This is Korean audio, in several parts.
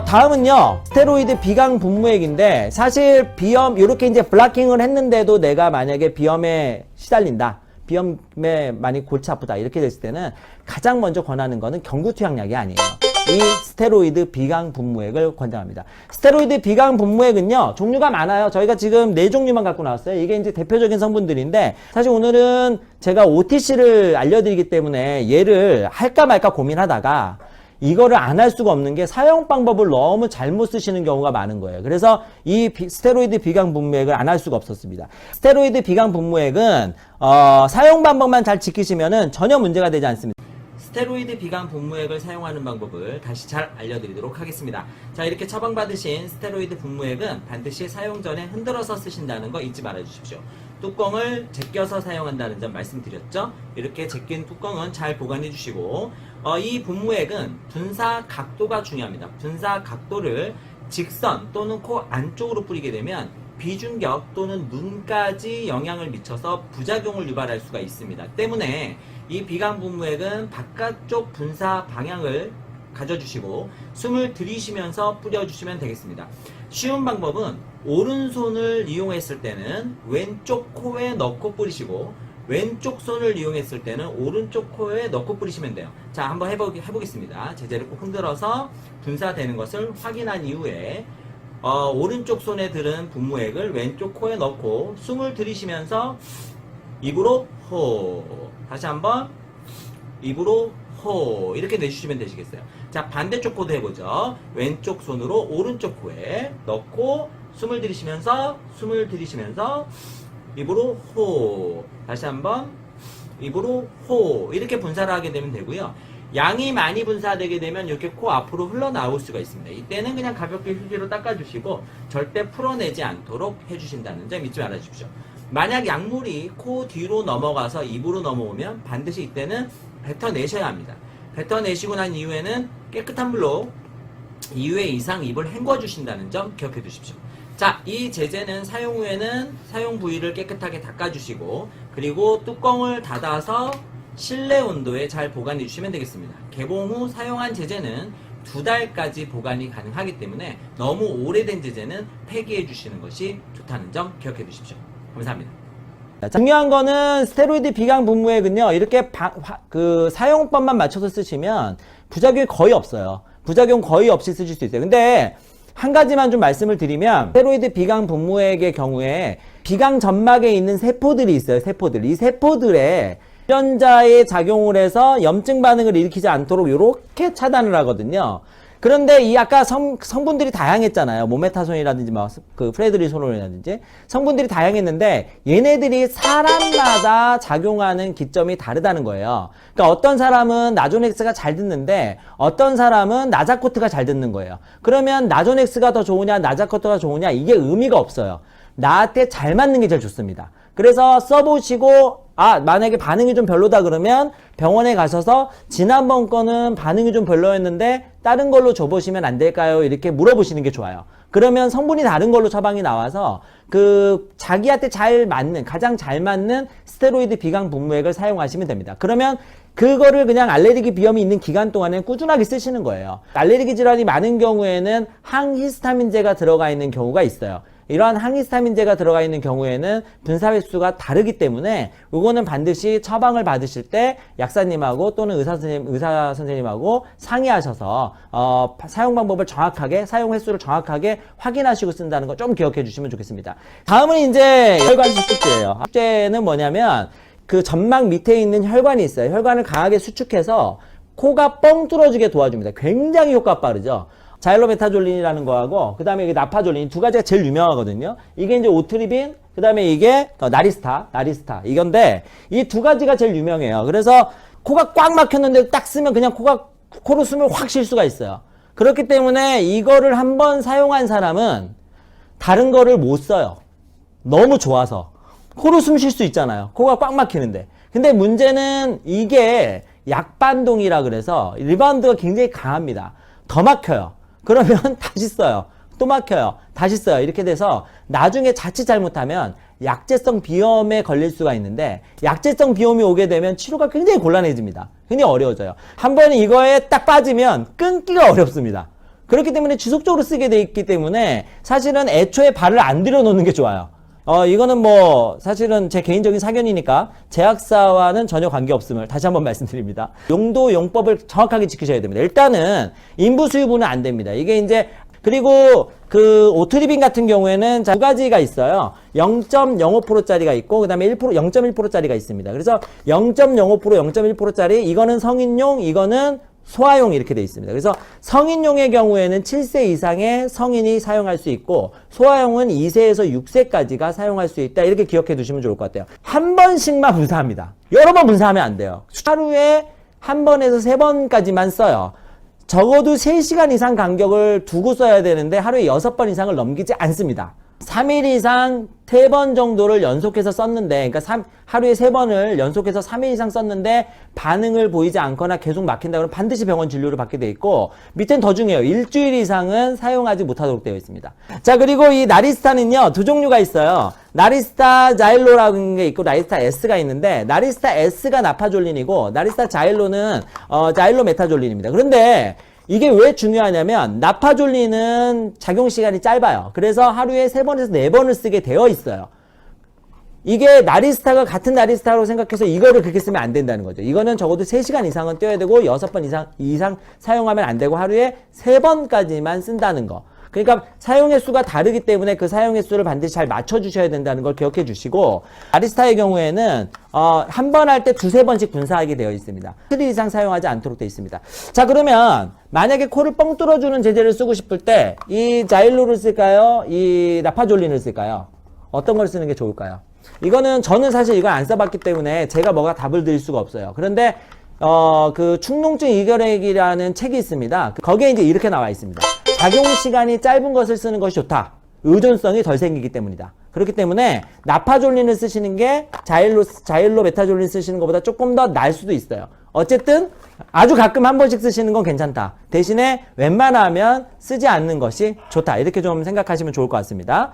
다음은요, 스테로이드 비강 분무액인데, 사실 비염, 이렇게 이제 블라킹을 했는데도 내가 만약에 비염에 시달린다, 비염에 많이 골치 아프다, 이렇게 됐을 때는 가장 먼저 권하는 거는 경구투약약이 아니에요. 이 스테로이드 비강 분무액을 권장합니다. 스테로이드 비강 분무액은요, 종류가 많아요. 저희가 지금 4종류만 갖고 나왔어요. 이게 이제 대표적인 성분들인데, 사실 오늘은 제가 OTC를 알려드리기 때문에 얘를 할까 말까 고민하다가, 이거를 안 할 수가 없는 게 사용 방법을 너무 잘못 쓰시는 경우가 많은 거예요. 그래서 이 스테로이드 비강 분무액을 안 할 수가 없었습니다. 스테로이드 비강 분무액은 사용 방법만 잘 지키시면은 전혀 문제가 되지 않습니다. 스테로이드 비강 분무액을 사용하는 방법을 다시 잘 알려드리도록 하겠습니다. 자, 이렇게 처방받으신 스테로이드 분무액은 반드시 사용 전에 흔들어서 쓰신다는 거 잊지 말아 주십시오. 뚜껑을 제껴서 사용한다는 점 말씀드렸죠? 이렇게 제낀 뚜껑은 잘 보관해 주시고, 이 분무액은 분사 각도가 중요합니다. 분사 각도를 직선 또는 코 안쪽으로 뿌리게 되면 비중격 또는 눈까지 영향을 미쳐서 부작용을 유발할 수가 있습니다. 때문에 이 비강 분무액은 바깥쪽 분사 방향을 가져주시고 숨을 들이쉬면서 뿌려주시면 되겠습니다. 쉬운 방법은 오른손을 이용했을 때는 왼쪽 코에 넣고 뿌리시고, 왼쪽 손을 이용했을 때는 오른쪽 코에 넣고 뿌리시면 돼요. 자, 한번 해보겠습니다. 제재를 꼭 흔들어서 분사되는 것을 확인한 이후에 오른쪽 손에 들은 분무액을 왼쪽 코에 넣고 숨을 들이쉬면서 입으로 호, 다시 한번 입으로 호, 이렇게 내주시면 되시겠어요. 자, 반대쪽 코도 해보죠. 왼쪽 손으로 오른쪽 코에 넣고 숨을 들이쉬면서 입으로 호, 다시 한번 입으로 호, 이렇게 분사를 하게 되면 되고요. 양이 많이 분사되게 되면 이렇게 코 앞으로 흘러나올 수가 있습니다. 이때는 그냥 가볍게 휴지로 닦아주시고 절대 풀어내지 않도록 해주신다는 점 잊지 말아주십시오. 만약 약물이 코 뒤로 넘어가서 입으로 넘어오면 반드시 이때는 뱉어내셔야 합니다. 뱉어내시고 난 이후에는 깨끗한 물로 2회 이상 입을 헹궈주신다는 점 기억해 두십시오. 자, 이 제제는 사용 후에는 사용 부위를 깨끗하게 닦아주시고, 그리고 뚜껑을 닫아서 실내 온도에 잘 보관해 주시면 되겠습니다. 개봉 후 사용한 제제는 2달까지 보관이 가능하기 때문에 너무 오래된 제제는 폐기해 주시는 것이 좋다는 점 기억해 두십시오. 감사합니다. 중요한 거는 스테로이드 비강 분무액은요, 이렇게 사용법만 맞춰서 쓰시면 부작용이 거의 없어요. 부작용 거의 없이 쓰실 수 있어요. 근데 한 가지만 좀 말씀을 드리면, 스테로이드 비강 분무액의 경우에 비강 점막에 있는 세포들이 있어요. 세포들. 이 세포들에 유전자에 작용을 해서 염증 반응을 일으키지 않도록 이렇게 차단을 하거든요. 그런데 이 아까 성분들이 다양했잖아요. 모메타손이라든지 그 프레드리소론이라든지 성분들이 다양했는데 얘네들이 사람마다 작용하는 기점이 다르다는 거예요. 그러니까 어떤 사람은 나조넥스가 잘 듣는데 어떤 사람은 나자코트가 잘 듣는 거예요. 그러면 나조넥스가 더 좋으냐 나자코트가 좋으냐 이게 의미가 없어요. 나한테 잘 맞는 게 제일 좋습니다. 그래서 써보시고 만약에 반응이 좀 별로다 그러면 병원에 가셔서 지난번 거는 반응이 좀 별로였는데 다른 걸로 줘보시면 안 될까요? 이렇게 물어보시는 게 좋아요. 그러면 성분이 다른 걸로 처방이 나와서 자기한테 잘 맞는, 가장 잘 맞는 스테로이드 비강 분무액을 사용하시면 됩니다. 그러면 그거를 그냥 알레르기 비염이 있는 기간 동안에 꾸준하게 쓰시는 거예요. 알레르기 질환이 많은 경우에는 항히스타민제가 들어가 있는 경우가 있어요. 이러한 항히스타민제가 들어가 있는 경우에는 분사 횟수가 다르기 때문에 이거는 반드시 처방을 받으실 때 약사님하고 또는 의사 선생님하고 상의하셔서 사용 방법을 정확하게, 사용 횟수를 정확하게 확인하시고 쓴다는 거 좀 기억해 주시면 좋겠습니다. 다음은 이제 혈관 수축제예요. 수축제는 뭐냐면 그 점막 밑에 있는 혈관이 있어요. 혈관을 강하게 수축해서 코가 뻥 뚫어지게 도와줍니다. 굉장히 효과가 빠르죠. 자일로메타졸린이라는 거하고 그 다음에 이게 나파졸린 두 가지가 제일 유명하거든요. 이게 이제 오트리빈, 그 다음에 이게 나리스타 이건데 이 두 가지가 제일 유명해요. 그래서 코가 꽉 막혔는데 딱 쓰면 그냥 코로 숨을 확 쉴 수가 있어요. 그렇기 때문에 이거를 한번 사용한 사람은 다른 거를 못 써요. 너무 좋아서 코로 숨 쉴 수 있잖아요. 코가 꽉 막히는데. 근데 문제는 이게 약반동이라 그래서 리바운드가 굉장히 강합니다. 더 막혀요. 그러면 다시 써요. 또 막혀요. 다시 써요. 이렇게 돼서 나중에 자칫 잘못하면 약제성 비염에 걸릴 수가 있는데 약제성 비염이 오게 되면 치료가 굉장히 곤란해집니다. 굉장히 어려워져요. 한 번 이거에 딱 빠지면 끊기가 어렵습니다. 그렇기 때문에 지속적으로 쓰게 돼 있기 때문에 사실은 애초에 발을 안 들여놓는 게 좋아요. 이거는 뭐 사실은 제 개인적인 사견이니까 제약사와는 전혀 관계없음을 다시 한번 말씀드립니다. 용도 용법을 정확하게 지키셔야 됩니다. 일단은 인부 수유부는 안 됩니다. 이게 이제 그리고 그 오트리빈 같은 경우에는 두 가지가 있어요. 0.05%짜리가 있고 그다음에 1%, 0.1%짜리가 있습니다. 그래서 0.05%, 0.1%짜리 이거는 성인용, 이거는 소아용 이렇게 돼 있습니다. 그래서 성인용의 경우에는 7세 이상의 성인이 사용할 수 있고 소아용은 2세에서 6세까지가 사용할 수 있다. 이렇게 기억해 두시면 좋을 것 같아요. 한 번씩만 분사합니다. 여러 번 분사하면 안 돼요. 하루에 한 번에서 세 번까지만 써요. 적어도 3시간 이상 간격을 두고 써야 되는데 하루에 6번 이상을 넘기지 않습니다. 3일 이상 3번 정도를 연속해서 썼는데, 그러니까 하루에 3번을 연속해서 3일 이상 썼는데 반응을 보이지 않거나 계속 막힌다 그러면 반드시 병원 진료를 받게 돼 있고, 밑엔 더 중요해요. 일주일 이상은 사용하지 못하도록 되어 있습니다. 자, 그리고 이 나리스타는요, 두 종류가 있어요. 나리스타 자일로라는 게 있고 나리스타 S가 있는데, 나리스타 S가 나파졸린이고 나리스타 자일로는 자일로 메타졸린입니다. 그런데 이게 왜 중요하냐면 나파졸린은 작용시간이 짧아요. 그래서 하루에 3번에서 4번을 쓰게 되어 있어요. 이게 나리스타가 같은 나리스타로 생각해서 이거를 그렇게 쓰면 안 된다는 거죠. 이거는 적어도 3시간 이상은 떼야 되고 6번 이상 사용하면 안 되고 하루에 3번까지만 쓴다는 거. 그러니까 사용의 수가 다르기 때문에 그 사용의 수를 반드시 잘 맞춰주셔야 된다는 걸 기억해 주시고, 나리스타의 경우에는 한 번 할 때 2-3번씩 분사하게 되어 있습니다. 7일 이상 사용하지 않도록 되어 있습니다. 자, 그러면 만약에 코를 뻥 뚫어주는 제제를 쓰고 싶을 때 이 자일로를 쓸까요? 이 나파졸린을 쓸까요? 어떤 걸 쓰는 게 좋을까요? 이거는 저는 사실 이걸 안 써봤기 때문에 제가 뭐가 답을 드릴 수가 없어요. 그런데 그 축농증 이결핵이라는 책이 있습니다. 거기에 이제 이렇게 나와 있습니다. 작용 시간이 짧은 것을 쓰는 것이 좋다. 의존성이 덜 생기기 때문이다. 그렇기 때문에 나파졸린을 쓰시는 게 자일로 메타졸린 쓰시는 것보다 조금 더 나을 수도 있어요. 어쨌든 아주 가끔 한 번씩 쓰시는 건 괜찮다. 대신에 웬만하면 쓰지 않는 것이 좋다. 이렇게 좀 생각하시면 좋을 것 같습니다.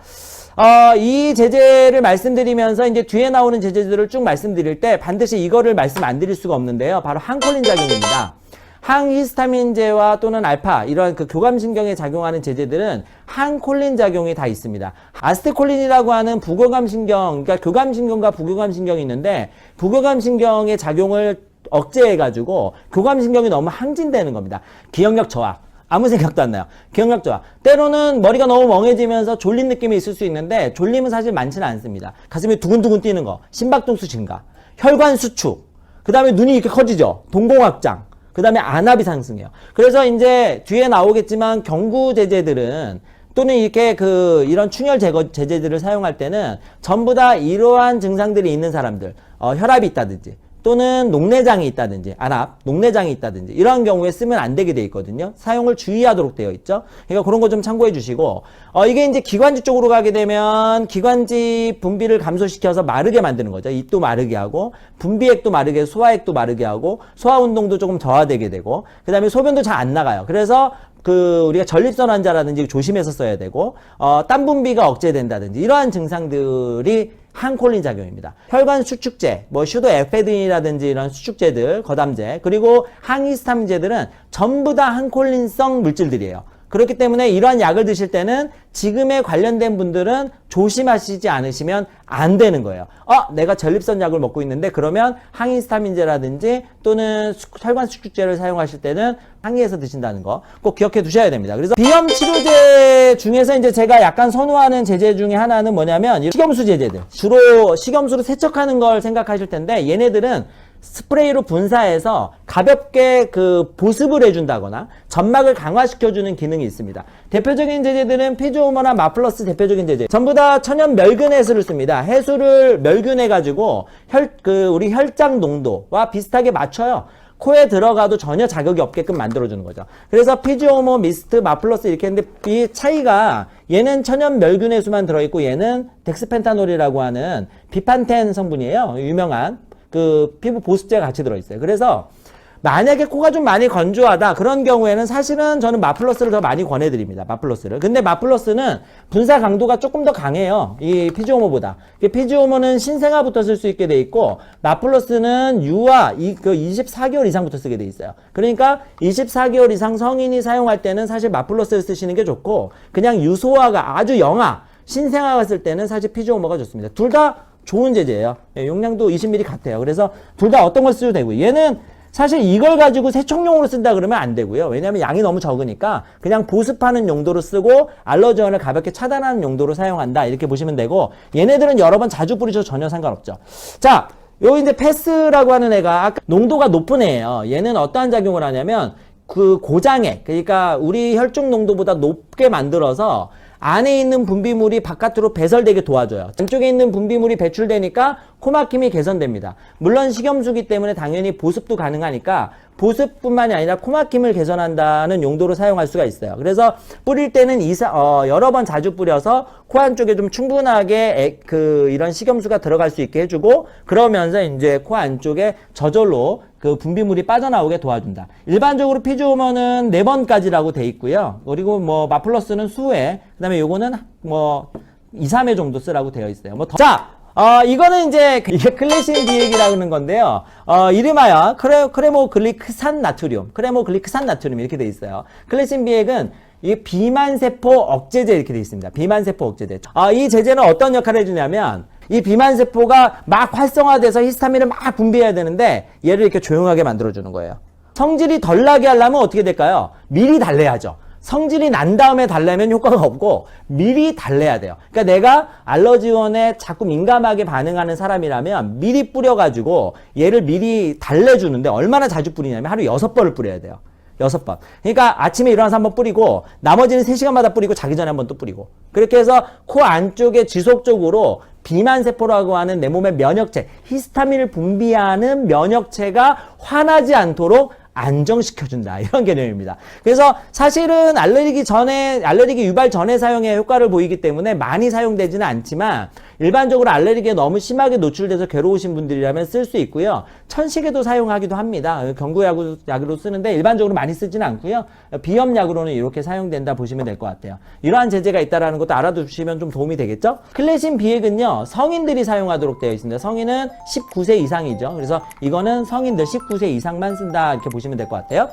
이 제제를 말씀드리면서 이제 뒤에 나오는 제제들을 쭉 말씀드릴 때 반드시 이거를 말씀 안 드릴 수가 없는데요. 바로 항콜린 작용입니다. 항히스타민제와 또는 알파 이런 그 교감신경에 작용하는 제제들은 항콜린 작용이 다 있습니다. 아스테콜린이라고 하는 부교감신경, 그러니까 교감신경과 부교감신경이 있는데 부교감신경의 작용을 억제해가지고 교감신경이 너무 항진되는 겁니다. 기억력 저하. 아무 생각도 안 나요. 기억력 저하. 때로는 머리가 너무 멍해지면서 졸린 느낌이 있을 수 있는데 졸림은 사실 많지는 않습니다. 가슴이 두근두근 뛰는 거, 심박동수 증가, 혈관 수축, 그 다음에 눈이 이렇게 커지죠. 동공확장. 그 다음에 안압이 상승해요. 그래서 이제 뒤에 나오겠지만 경구 제제들은 또는 이렇게 이런 충혈 제거 제제들을 사용할 때는 전부 다 이러한 증상들이 있는 사람들, 혈압이 있다든지 또는 녹내장이 있다든지 안압, 녹내장이 있다든지 이런 경우에 쓰면 안 되게 돼 있거든요. 사용을 주의하도록 되어 있죠. 그러니까 그런 거 좀 참고해 주시고, 이게 이제 기관지 쪽으로 가게 되면 기관지 분비를 감소시켜서 마르게 만드는 거죠. 입도 마르게 하고 분비액도 마르게 해서 소화액도 마르게 하고 소화 운동도 조금 저하되게 되고 그다음에 소변도 잘 안 나가요. 그래서 우리가 전립선 환자라든지 조심해서 써야 되고, 땀 분비가 억제된다든지 이러한 증상들이 항콜린 작용입니다. 혈관 수축제, 슈도에페드린이라든지 이런 수축제들, 거담제, 그리고 항히스타민제들은 전부 다 항콜린성 물질들이에요. 그렇기 때문에 이러한 약을 드실 때는 지금에 관련된 분들은 조심하시지 않으시면 안 되는 거예요. 내가 전립선 약을 먹고 있는데 그러면 항히스타민제라든지 또는 혈관 수축제를 사용하실 때는 항의해서 드신다는 거 꼭 기억해 두셔야 됩니다. 그래서 비염 치료제 중에서 이제 제가 약간 선호하는 제제 중에 하나는 뭐냐면 식염수 제제들. 주로 식염수로 세척하는 걸 생각하실 텐데 얘네들은 스프레이로 분사해서 가볍게 보습을 해준다거나 점막을 강화시켜주는 기능이 있습니다. 대표적인 제제들은 피조호모나 마플러스 대표적인 제제. 전부 다 천연 멸균 해수를 씁니다. 해수를 멸균해가지고 우리 혈장 농도와 비슷하게 맞춰요. 코에 들어가도 전혀 자극이 없게끔 만들어주는 거죠. 그래서 피지오모, 미스트, 마플러스 이렇게 했는데 이 차이가 얘는 천연 멸균 해수만 들어있고 얘는 덱스펜타놀이라고 하는 비판텐 성분이에요. 유명한 피부 보습제가 같이 들어있어요. 그래서 만약에 코가 좀 많이 건조하다 그런 경우에는 사실은 저는 마플러스를 더 많이 권해드립니다. 마플러스를. 근데 마플러스는 분사 강도가 조금 더 강해요. 이 피지오모보다. 피지오모는 신생아부터 쓸 수 있게 돼 있고 마플러스는 유아 24개월 이상부터 쓰게 돼 있어요. 그러니까 24개월 이상 성인이 사용할 때는 사실 마플러스를 쓰시는 게 좋고 그냥 유소아가 아주 영아 신생아가 쓸 때는 사실 피지오모가 좋습니다. 둘 다 좋은 제재예요. 용량도 20ml 같아요. 그래서 둘 다 어떤 걸 써도 되고 얘는 사실 이걸 가지고 세척용으로 쓴다 그러면 안 되고요. 왜냐하면 양이 너무 적으니까 그냥 보습하는 용도로 쓰고 알러지원을 가볍게 차단하는 용도로 사용한다. 이렇게 보시면 되고 얘네들은 여러 번 자주 뿌리셔도 전혀 상관없죠. 자, 여기 이제 패스라고 하는 애가 아까 농도가 높은 애예요. 얘는 어떠한 작용을 하냐면 그 고장액, 그러니까 우리 혈중 농도보다 높게 만들어서 안에 있는 분비물이 바깥으로 배설되게 도와줘요. 안쪽에 있는 분비물이 배출되니까 코막힘이 개선됩니다. 물론 식염수기 때문에 당연히 보습도 가능하니까 보습뿐만이 아니라 코막힘을 개선한다는 용도로 사용할 수가 있어요. 그래서 뿌릴 때는 여러 번 자주 뿌려서 코 안쪽에 좀 충분하게 이런 식염수가 들어갈 수 있게 해주고 그러면서 이제 코 안쪽에 저절로 그 분비물이 빠져나오게 도와준다. 일반적으로 피지오모는 4번까지라고 돼 있고요. 그리고 뭐 마플러스는 수회, 그다음에 요거는 뭐 2, 3회 정도 쓰라고 되어 있어요. 이거는 이제 이게 클래신 비액이라고 하는 건데요. 이름하여 크레모글리크산 나트륨 이렇게 돼 있어요. 클래신 비액은 이게 비만세포 억제제 이렇게 돼 있습니다. 비만세포 억제제. 이 제제는 어떤 역할을 해주냐면 이 비만세포가 막 활성화돼서 히스타민을 막 분비해야 되는데 얘를 이렇게 조용하게 만들어주는 거예요. 성질이 덜 나게 하려면 어떻게 될까요? 미리 달래야죠. 성질이 난 다음에 달래면 효과가 없고 미리 달래야 돼요. 그러니까 내가 알러지원에 자꾸 민감하게 반응하는 사람이라면 미리 뿌려가지고 얘를 미리 달래주는데 얼마나 자주 뿌리냐면 하루 6번을 뿌려야 돼요. 6번. 그러니까 아침에 일어나서 한번 뿌리고 나머지는 3시간마다 뿌리고 자기 전에 한번 또 뿌리고 그렇게 해서 코 안쪽에 지속적으로 비만세포라고 하는 내 몸의 면역체, 히스타민을 분비하는 면역체가 화나지 않도록 안정시켜준다. 이런 개념입니다. 그래서 사실은 알레르기 유발 전에 사용해 효과를 보이기 때문에 많이 사용되지는 않지만 일반적으로 알레르기에 너무 심하게 노출돼서 괴로우신 분들이라면 쓸 수 있고요. 천식에도 사용하기도 합니다. 경구약으로 쓰는데 일반적으로 많이 쓰지는 않고요. 비염약으로는 이렇게 사용된다 보시면 될 것 같아요. 이러한 제재가 있다는 것도 알아두시면 좀 도움이 되겠죠? 클래신 비액은요. 성인들이 사용하도록 되어 있습니다. 성인은 19세 이상이죠. 그래서 이거는 성인들 19세 이상만 쓴다 이렇게 보시면 될 것 같아요.